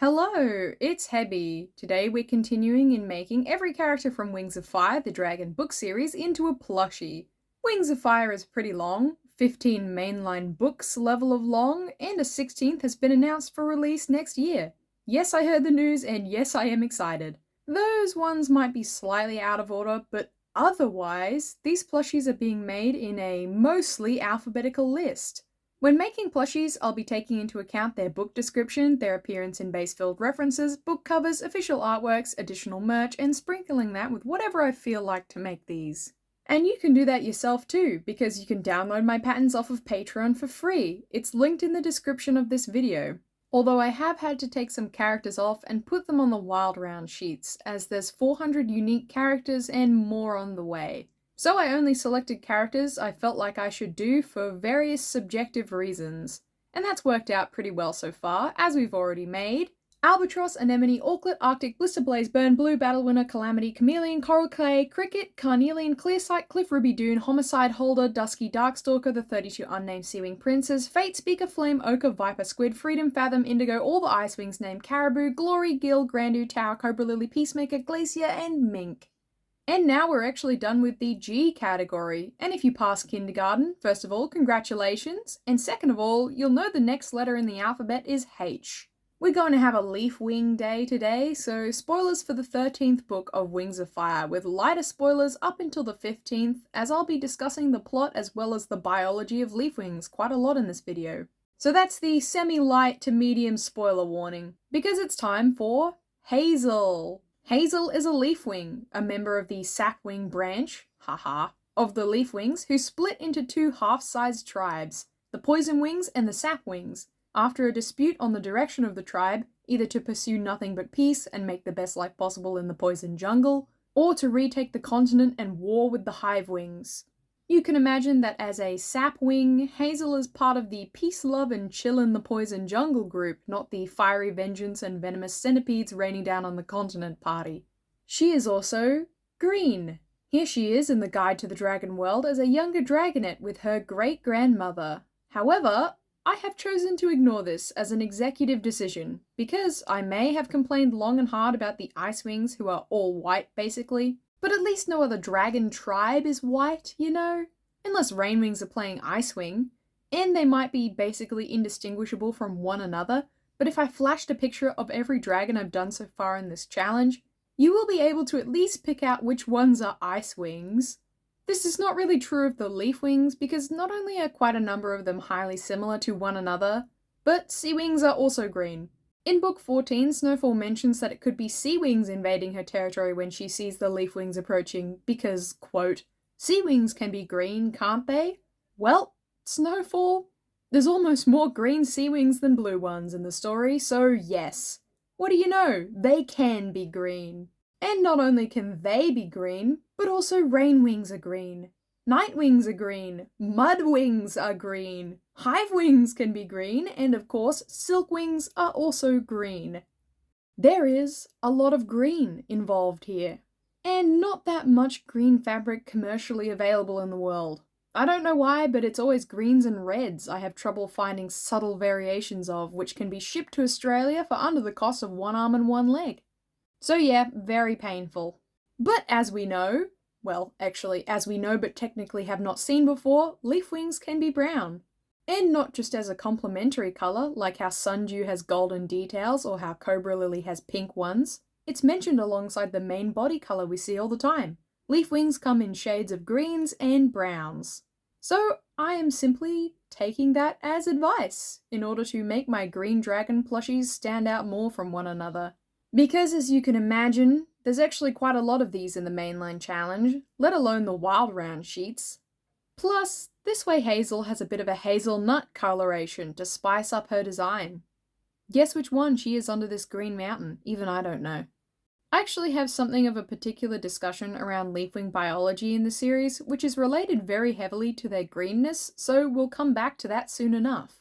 Hello, it's Hebby. Today we're continuing in making every character from Wings of Fire, the Dragon book series, into a plushie. Wings of Fire is pretty long, 15 mainline books level of long, and a 16th has been announced for release next year. Yes, I heard the news, and yes, I am excited. Those ones might be slightly out of order, but otherwise, these plushies are being made in a mostly alphabetical list. When making plushies, I'll be taking into account their book description, their appearance in base-filled references, book covers, official artworks, additional merch, and sprinkling that with whatever I feel like to make these. And you can do that yourself too, because you can download my patterns off of Patreon for free. It's linked in the description of this video. Although I have had to take some characters off and put them on the wild round sheets, as there's 400 unique characters and more on the way. So I only selected characters I felt like I should do for various subjective reasons. And that's worked out pretty well so far, as we've already made Albatross, Anemone, Auklet, Arctic, Blisterblaze, Burn Blue, Battle Winner, Calamity, Chameleon, Coral Clay, Cricket, Carnelian, Clearsight, Cliff Ruby Dune, Homicide, Holder, Dusky, Darkstalker, the 32 Unnamed Seawing Princes, Fate, Speaker, Flame, Ochre, Viper, Squid, Freedom, Fathom, Indigo, all the Ice Wings named Caribou, Glory, Gil, Grandu, Tower, Cobra Lily, Peacemaker, Glacier, and Mink. And now we're actually done with the G category, and if you pass kindergarten, first of all, congratulations, and second of all, you'll know the next letter in the alphabet is H. We're going to have a Leafwing day today, so spoilers for the 13th book of Wings of Fire, with lighter spoilers up until the 15th, as I'll be discussing the plot as well as the biology of Leafwings quite a lot in this video. So that's the semi-light to medium spoiler warning, because it's time for Hazel. Hazel is a Leafwing, a member of the Sapwing branch, haha, of the Leafwings, who split into two half-sized tribes, the Poison Wings and the Sapwings, after a dispute on the direction of the tribe, either to pursue nothing but peace and make the best life possible in the poison jungle, or to retake the continent and war with the Hive Wings. You can imagine that as a Sapwing, Hazel is part of the Peace, Love, and Chill in the Poison Jungle group, not the Fiery Vengeance and Venomous Centipedes raining down on the continent party. She is also green. Here she is in the Guide to the Dragon World as a younger dragonet with her great-grandmother. However, I have chosen to ignore this as an executive decision, because I may have complained long and hard about the Ice Wings, who are all white basically, but at least no other dragon tribe is white, you know? Unless Rainwings are playing Icewing, and they might be basically indistinguishable from one another, but if I flashed a picture of every dragon I've done so far in this challenge, you will be able to at least pick out which ones are Icewings. This is not really true of the Leafwings, because not only are quite a number of them highly similar to one another, but Seawings are also green. In Book 14, Snowfall mentions that it could be Seawings invading her territory when she sees the Leafwings approaching because, quote, Seawings can be green, can't they? Well, Snowfall, there's almost more green Seawings than blue ones in the story, so yes. What do you know? They can be green. And not only can they be green, but also Rainwings are green. Nightwings are green. Mudwings are green. Hivewings can be green, and of course, Silkwings are also green. There is a lot of green involved here, and not that much green fabric commercially available in the world. I don't know why, but it's always greens and reds I have trouble finding subtle variations of, which can be shipped to Australia for under the cost of one arm and one leg. So yeah, very painful. But as we know, well, actually, as we know but technically have not seen before, Leafwings can be brown. And not just as a complementary colour, like how Sundew has golden details or how Cobra Lily has pink ones. It's mentioned alongside the main body colour we see all the time. Leafwings come in shades of greens and browns. So I am simply taking that as advice in order to make my green dragon plushies stand out more from one another. Because as you can imagine, there's actually quite a lot of these in the mainline challenge, let alone the wild round sheets. Plus, this way Hazel has a bit of a hazelnut coloration to spice up her design. Guess which one she is under this green mountain? Even I don't know. I actually have something of a particular discussion around Leafwing biology in the series, which is related very heavily to their greenness, so we'll come back to that soon enough.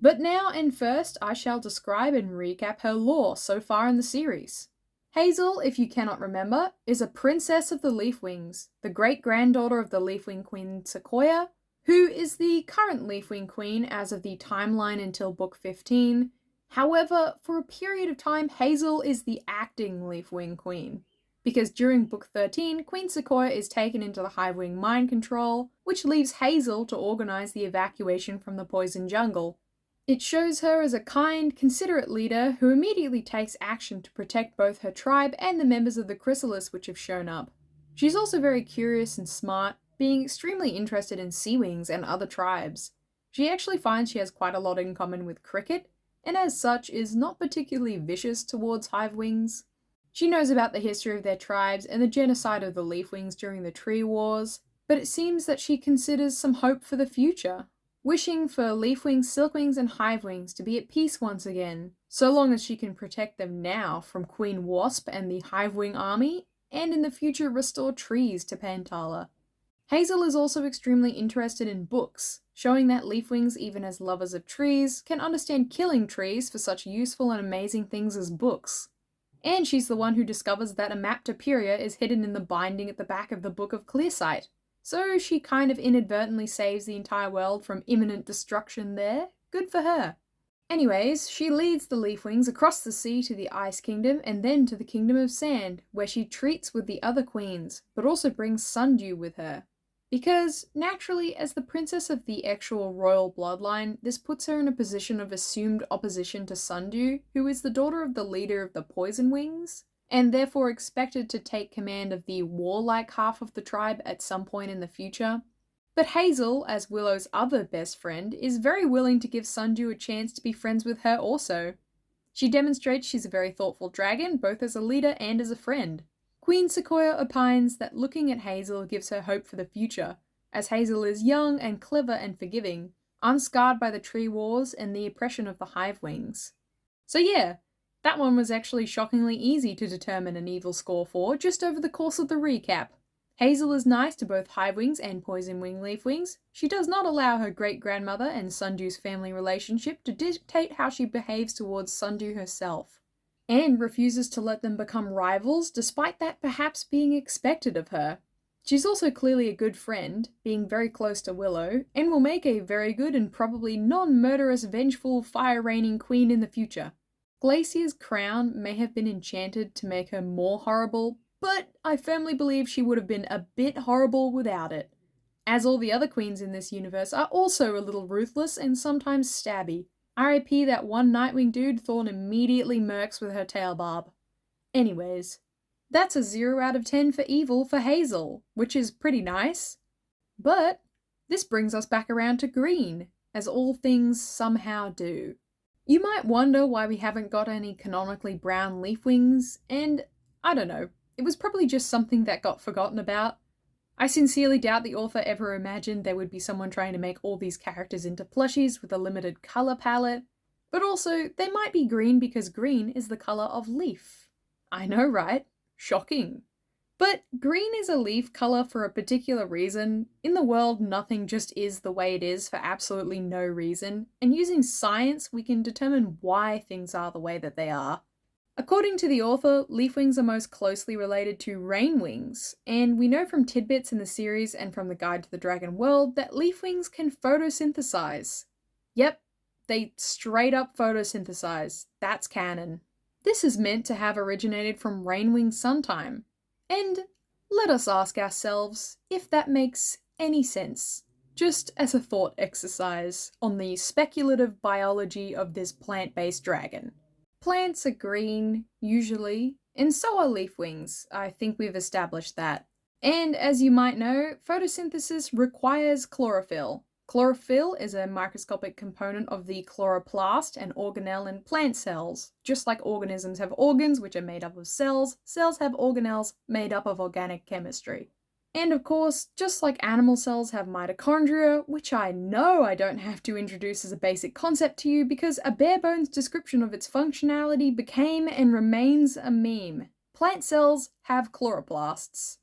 But now and first, I shall describe and recap her lore so far in the series. Hazel, if you cannot remember, is a princess of the Leafwings, the great-granddaughter of the Leafwing Queen Sequoia, who is the current Leafwing Queen as of the timeline until Book 15, However, for a period of time, Hazel is the acting Leafwing Queen. Because during Book 13, Queen Sequoia is taken into the Hivewing mind control, which leaves Hazel to organise the evacuation from the poison jungle. It shows her as a kind, considerate leader who immediately takes action to protect both her tribe and the members of the chrysalis which have shown up. She's also very curious and smart, being extremely interested in sea wings and other tribes. She actually finds she has quite a lot in common with Cricket, and as such is not particularly vicious towards Hivewings. She knows about the history of their tribes and the genocide of the Leafwings during the Tree Wars, but it seems that she considers some hope for the future, wishing for Leafwings, Silkwings, and Hivewings to be at peace once again, so long as she can protect them now from Queen Wasp and the Hivewing army, and in the future restore trees to Pantala. Hazel is also extremely interested in books, showing that Leafwings, even as lovers of trees, can understand killing trees for such useful and amazing things as books. And she's the one who discovers that a map to Pyria is hidden in the binding at the back of the Book of Clearsight. So she kind of inadvertently saves the entire world from imminent destruction there. Good for her. Anyways, she leads the Leafwings across the sea to the Ice Kingdom and then to the Kingdom of Sand, where she treats with the other queens, but also brings Sundew with her. Because, naturally, as the princess of the actual royal bloodline, this puts her in a position of assumed opposition to Sundew, who is the daughter of the leader of the Poison Wings, and therefore expected to take command of the warlike half of the tribe at some point in the future. But Hazel, as Willow's other best friend, is very willing to give Sundew a chance to be friends with her also. She demonstrates she's a very thoughtful dragon, both as a leader and as a friend. Queen Sequoia opines that looking at Hazel gives her hope for the future, as Hazel is young and clever and forgiving, unscarred by the tree wars and the oppression of the Hivewings. So yeah, that one was actually shockingly easy to determine an evil score for just over the course of the recap. Hazel is nice to both Hivewings and Poisonwing Leafwings. She does not allow her great-grandmother and Sundew's family relationship to dictate how she behaves towards Sundew herself, and refuses to let them become rivals despite that perhaps being expected of her. She's also clearly a good friend, being very close to Willow, and will make a very good and probably non-murderous, vengeful, fire-raining queen in the future. Glacier's crown may have been enchanted to make her more horrible, but I firmly believe she would have been a bit horrible without it, as all the other queens in this universe are also a little ruthless and sometimes stabby. RIP that one Nightwing dude Thorn immediately murks with her tail barb. Anyways, that's a 0 out of 10 for evil for Hazel, which is pretty nice. But this brings us back around to green, as all things somehow do. You might wonder why we haven't got any canonically brown Leafwings, and I don't know, it was probably just something that got forgotten about. I sincerely doubt the author ever imagined there would be someone trying to make all these characters into plushies with a limited colour palette, but also they might be green because green is the colour of leaf. I know, right? Shocking. But green is a leaf colour for a particular reason. In the world, nothing just is the way it is for absolutely no reason, and using science we can determine why things are the way that they are. According to the author, Leafwings are most closely related to Rainwings, and we know from tidbits in the series and from the Guide to the Dragon World that Leafwings can photosynthesize. Yep, they straight up photosynthesize. That's canon. This is meant to have originated from Rainwing Suntime, and let us ask ourselves if that makes any sense, just as a thought exercise on the speculative biology of this plant-based dragon. Plants are green, usually, and so are leafwings. I think we've established that. And as you might know, photosynthesis requires chlorophyll. Chlorophyll is a microscopic component of the chloroplast and organelle in plant cells. Just like organisms have organs, which are made up of cells, cells have organelles made up of organic chemistry. And of course, just like animal cells have mitochondria, which I know I don't have to introduce as a basic concept to you because a bare bones description of its functionality became and remains a meme. Plant cells have chloroplasts.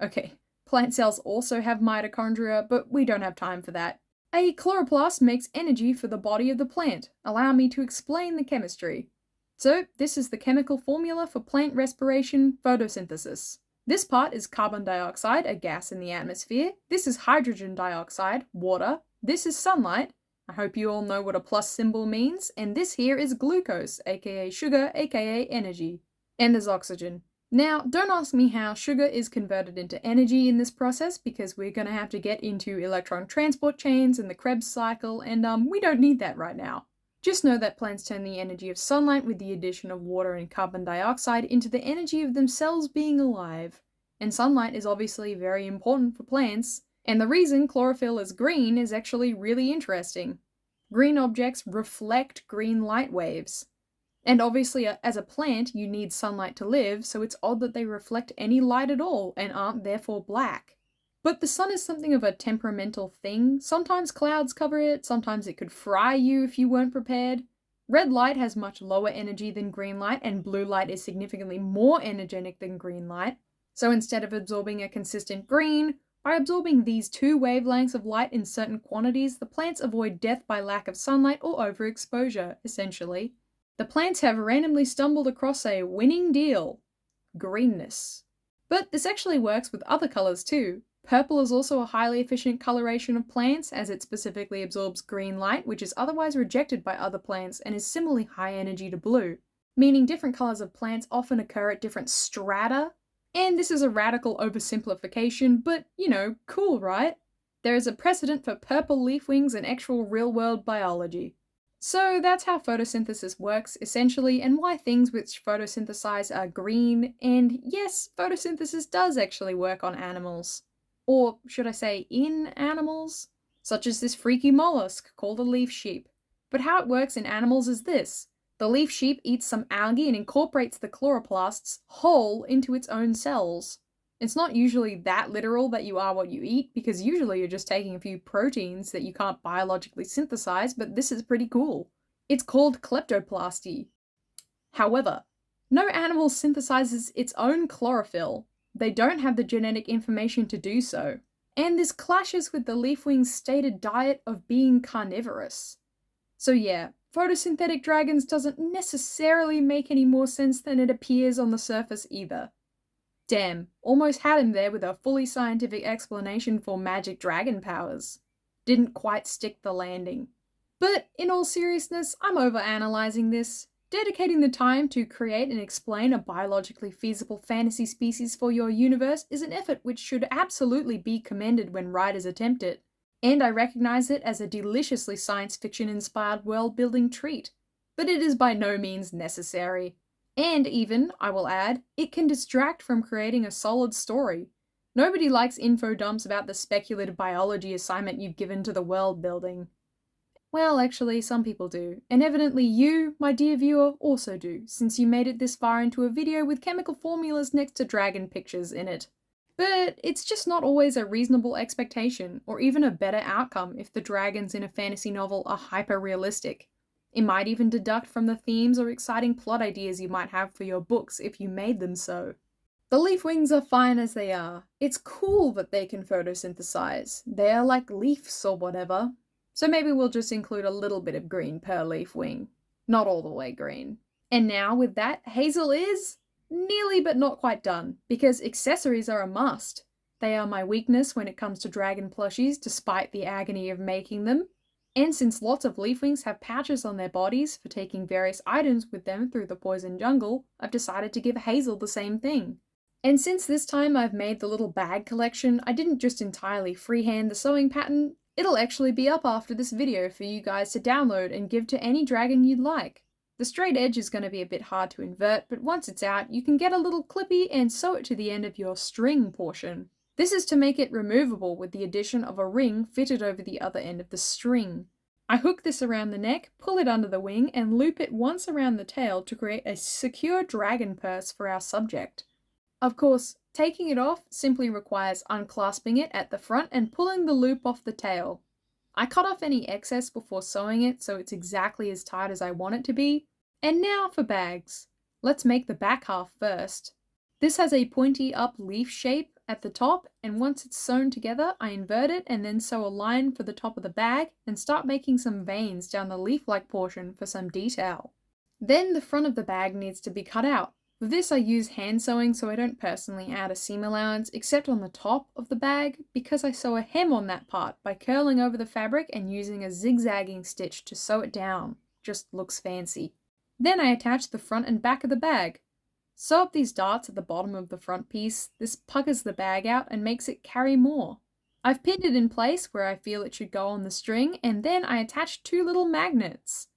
Okay, plant cells also have mitochondria, but we don't have time for that. A chloroplast makes energy for the body of the plant. Allow me to explain the chemistry. So, this is the chemical formula for plant respiration, photosynthesis. This part is carbon dioxide, a gas in the atmosphere. This is hydrogen dioxide, water. This is sunlight. I hope you all know what a plus symbol means, and this here is glucose, aka sugar, aka energy. And there's oxygen. Now, don't ask me how sugar is converted into energy in this process, because we're going to have to get into electron transport chains and the Krebs cycle, and we don't need that right now. Just know that plants turn the energy of sunlight with the addition of water and carbon dioxide into the energy of themselves being alive. And sunlight is obviously very important for plants, and the reason chlorophyll is green is actually really interesting. Green objects reflect green light waves. And obviously, as a plant, you need sunlight to live, so it's odd that they reflect any light at all and aren't therefore black. But the sun is something of a temperamental thing. Sometimes clouds cover it, sometimes it could fry you if you weren't prepared. Red light has much lower energy than green light, and blue light is significantly more energetic than green light. So instead of absorbing a consistent green, by absorbing these two wavelengths of light in certain quantities, the plants avoid death by lack of sunlight or overexposure, essentially. The plants have randomly stumbled across a winning deal: greenness. But this actually works with other colours too. Purple is also a highly efficient coloration of plants, as it specifically absorbs green light, which is otherwise rejected by other plants and is similarly high energy to blue, meaning different colours of plants often occur at different strata. And this is a radical oversimplification, but cool, right? There is a precedent for purple leafwings in actual real-world biology. So that's how photosynthesis works, essentially, and why things which photosynthesize are green, and yes, photosynthesis does actually work on animals. Or should I say in animals? Such as this freaky mollusk called a leaf sheep. But how it works in animals is this. The leaf sheep eats some algae and incorporates the chloroplasts whole into its own cells. It's not usually that literal that you are what you eat, because usually you're just taking a few proteins that you can't biologically synthesize, but this is pretty cool. It's called kleptoplasty. However, no animal synthesizes its own chlorophyll. They don't have the genetic information to do so. And this clashes with the leafwing's stated diet of being carnivorous. So yeah, photosynthetic dragons doesn't necessarily make any more sense than it appears on the surface either. Damn, almost had him there with a fully scientific explanation for magic dragon powers. Didn't quite stick the landing. But in all seriousness, I'm overanalyzing this. Dedicating the time to create and explain a biologically feasible fantasy species for your universe is an effort which should absolutely be commended when writers attempt it. And I recognize it as a deliciously science fiction-inspired world-building treat. But it is by no means necessary. And even, I will add, it can distract from creating a solid story. Nobody likes info dumps about the speculative biology assignment you've given to the world building. Well, actually, some people do. And evidently you, my dear viewer, also do, since you made it this far into a video with chemical formulas next to dragon pictures in it. But it's just not always a reasonable expectation, or even a better outcome if the dragons in a fantasy novel are hyper-realistic. It might even deduct from the themes or exciting plot ideas you might have for your books if you made them so. The leafwings are fine as they are. It's cool that they can photosynthesize. They are like leaves or whatever. So maybe we'll just include a little bit of green per leafwing. Not all the way green. And now with that, Hazel is nearly but not quite done, because accessories are a must. They are my weakness when it comes to dragon plushies, despite the agony of making them. And since lots of leafwings have pouches on their bodies for taking various items with them through the poison jungle, I've decided to give Hazel the same thing. And since this time I've made the little bag collection, I didn't just entirely freehand the sewing pattern. It'll actually be up after this video for you guys to download and give to any dragon you'd like. The straight edge is going to be a bit hard to invert, but once it's out, you can get a little clippy and sew it to the end of your string portion. This is to make it removable with the addition of a ring fitted over the other end of the string. I hook this around the neck, pull it under the wing, and loop it once around the tail to create a secure dragon purse for our subject. Of course, taking it off simply requires unclasping it at the front and pulling the loop off the tail. I cut off any excess before sewing it so it's exactly as tight as I want it to be. And now for bags. Let's make the back half first. This has a pointy up leaf shape at the top, and once it's sewn together, I invert it and then sew a line for the top of the bag and start making some veins down the leaf-like portion for some detail. Then the front of the bag needs to be cut out. For this I use hand sewing so I don't personally add a seam allowance except on the top of the bag because I sew a hem on that part by curling over the fabric and using a zigzagging stitch to sew it down. Just looks fancy. Then I attach the front and back of the bag. Sew up these darts at the bottom of the front piece. This puckers the bag out and makes it carry more. I've pinned it in place where I feel it should go on the string, and then I attach 2 little magnets.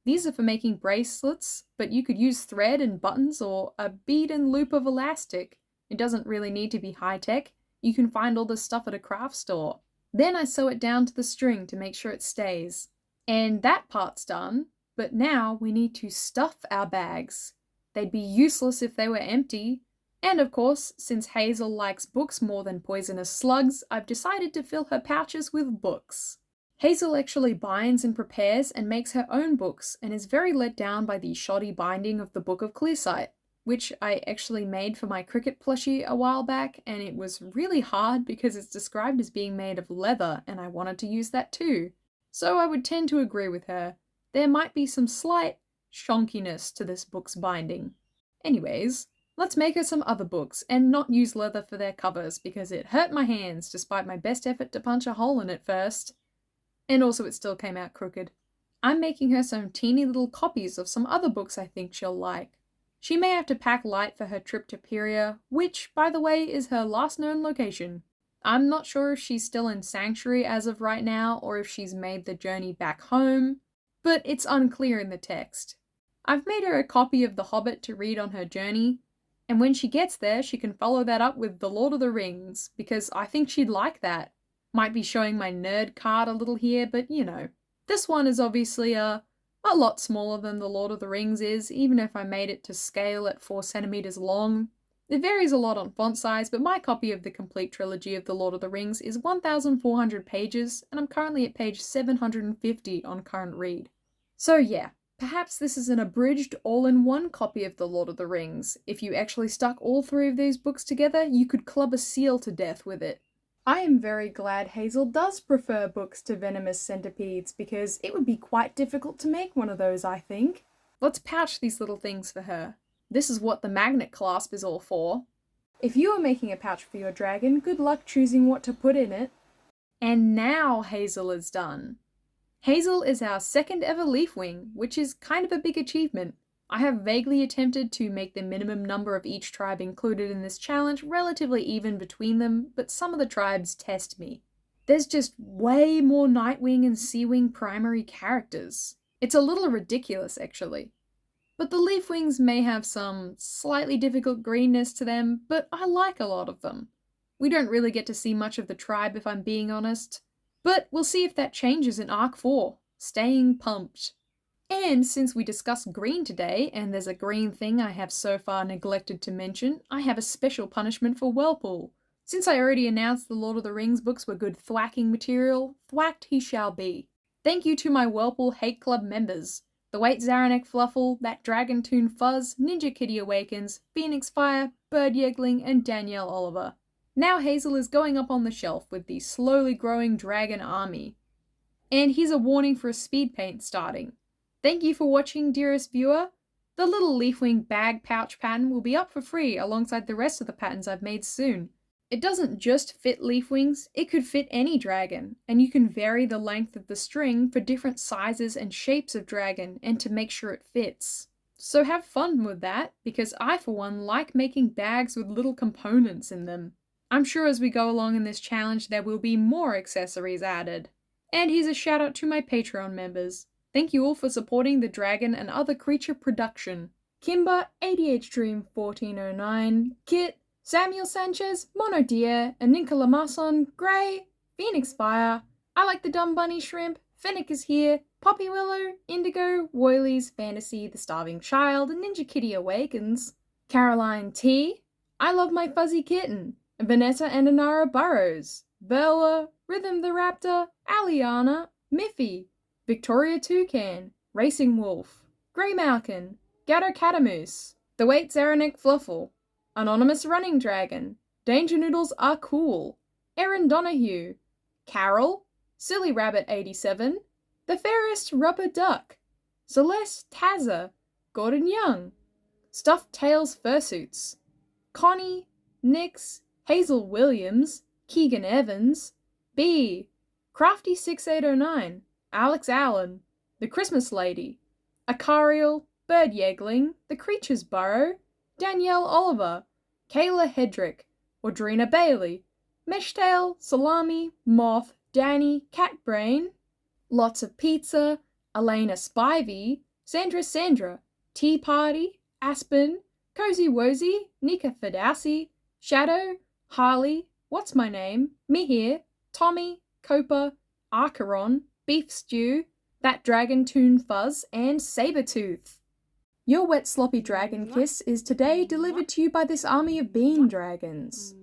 These are for making bracelets, but you could use thread and buttons or a bead and loop of elastic. It doesn't really need to be high-tech. You can find all this stuff at a craft store. Then I sew it down to the string to make sure it stays. And that part's done, but now we need to stuff our bags. They'd be useless if they were empty. And of course, since Hazel likes books more than poisonous slugs, I've decided to fill her pouches with books. Hazel actually binds and prepares and makes her own books and is very let down by the shoddy binding of the Book of Clearsight, which I actually made for my cricket plushie a while back, and it was really hard because it's described as being made of leather and I wanted to use that too. So I would tend to agree with her. There might be some slight shonkiness to this book's binding. Anyways, let's make her some other books and not use leather for their covers because it hurt my hands despite my best effort to punch a hole in it first. And also it still came out crooked. I'm making her some teeny little copies of some other books I think she'll like. She may have to pack light for her trip to Pyria, which, by the way, is her last known location. I'm not sure if she's still in Sanctuary as of right now or if she's made the journey back home, but it's unclear in the text. I've made her a copy of The Hobbit to read on her journey, and when she gets there she can follow that up with The Lord of the Rings, because I think she'd like that. Might be showing my nerd card a little here, but you know. This one is obviously a lot smaller than The Lord of the Rings is, even if I made it to scale at 4 centimeters long. It varies a lot on font size, but my copy of the complete trilogy of The Lord of the Rings is 1,400 pages, and I'm currently at page 750 on current read. So yeah, perhaps this is an abridged all-in-one copy of The Lord of the Rings. If you actually stuck all 3 of these books together, you could club a seal to death with it. I am very glad Hazel does prefer books to venomous centipedes because it would be quite difficult to make one of those, I think. Let's pouch these little things for her. This is what the magnet clasp is all for. If you are making a pouch for your dragon, good luck choosing what to put in it. And now Hazel is done. Hazel is our 2nd ever Leafwing, which is kind of a big achievement. I have vaguely attempted to make the minimum number of each tribe included in this challenge relatively even between them, but some of the tribes test me. There's just way more Nightwing and Seawing primary characters. It's a little ridiculous, actually. But the Leafwings may have some slightly difficult greenness to them, but I like a lot of them. We don't really get to see much of the tribe if I'm being honest. But we'll see if that changes in Arc 4. Staying pumped. And since we discussed green today, and there's a green thing I have so far neglected to mention, I have a special punishment for Whirlpool. Since I already announced the Lord of the Rings books were good thwacking material, thwacked he shall be. Thank you to my Whirlpool Hate Club members. The Wait Zaranek Fluffle, That Dragon Toon Fuzz, Ninja Kitty Awakens, Phoenix Fire, Bird Yegling, and Danielle Oliver. Now Hazel is going up on the shelf with the slowly growing dragon army. And here's a warning for a speed paint starting. Thank you for watching, dearest viewer. The little Leafwing bag pouch pattern will be up for free alongside the rest of the patterns I've made soon. It doesn't just fit Leafwings, it could fit any dragon, and you can vary the length of the string for different sizes and shapes of dragon and to make sure it fits. So have fun with that, because I for one like making bags with little components in them. I'm sure as we go along in this challenge there will be more accessories added. And here's a shout out to my Patreon members. Thank you all for supporting the dragon and other creature production. Kimber, ADH Dream 1409, Kit, Samuel Sanchez, Mono Deer, Aninka Lamason, Grey, Phoenix Fire, I Like the Dumb Bunny Shrimp, Fennec is Here, Poppy Willow, Indigo, Woilies, Fantasy, The Starving Child, Ninja Kitty Awakens, Caroline T, I Love My Fuzzy Kitten, Vanessa and Anara Burrows, Bella, Rhythm the Raptor, Aliana, Miffy, Victoria Toucan, Racing Wolf, Grey Malkin, Gatto Catamoose, The Wait Zaranek Fluffle, Anonymous Running Dragon, Danger Noodles Are Cool, Erin Donahue, Carol, Silly Rabbit 87, The Fairest Rubber Duck, Celeste Tazza, Gordon Young, Stuffed Tails Fursuits, Connie, Nix, Hazel Williams, Keegan Evans, B, Crafty6809, Alex Allen, The Christmas Lady, Acariel, Bird Yegling, The Creatures Burrow, Danielle Oliver, Kayla Hedrick, Audrina Bailey, Meshtail, Salami, Moth, Danny, Catbrain, Lots of Pizza, Elena Spivey, Sandra, Tea Party, Aspen, Cozy Wozy, Nika Fadasi, Shadow, Harley, What's My Name, Mihir, Tommy, Copa, Archeron, Beef Stew, That Dragon Toon Fuzz, and Sabretooth. Your wet sloppy dragon kiss is today delivered to you by this army of bean dragons.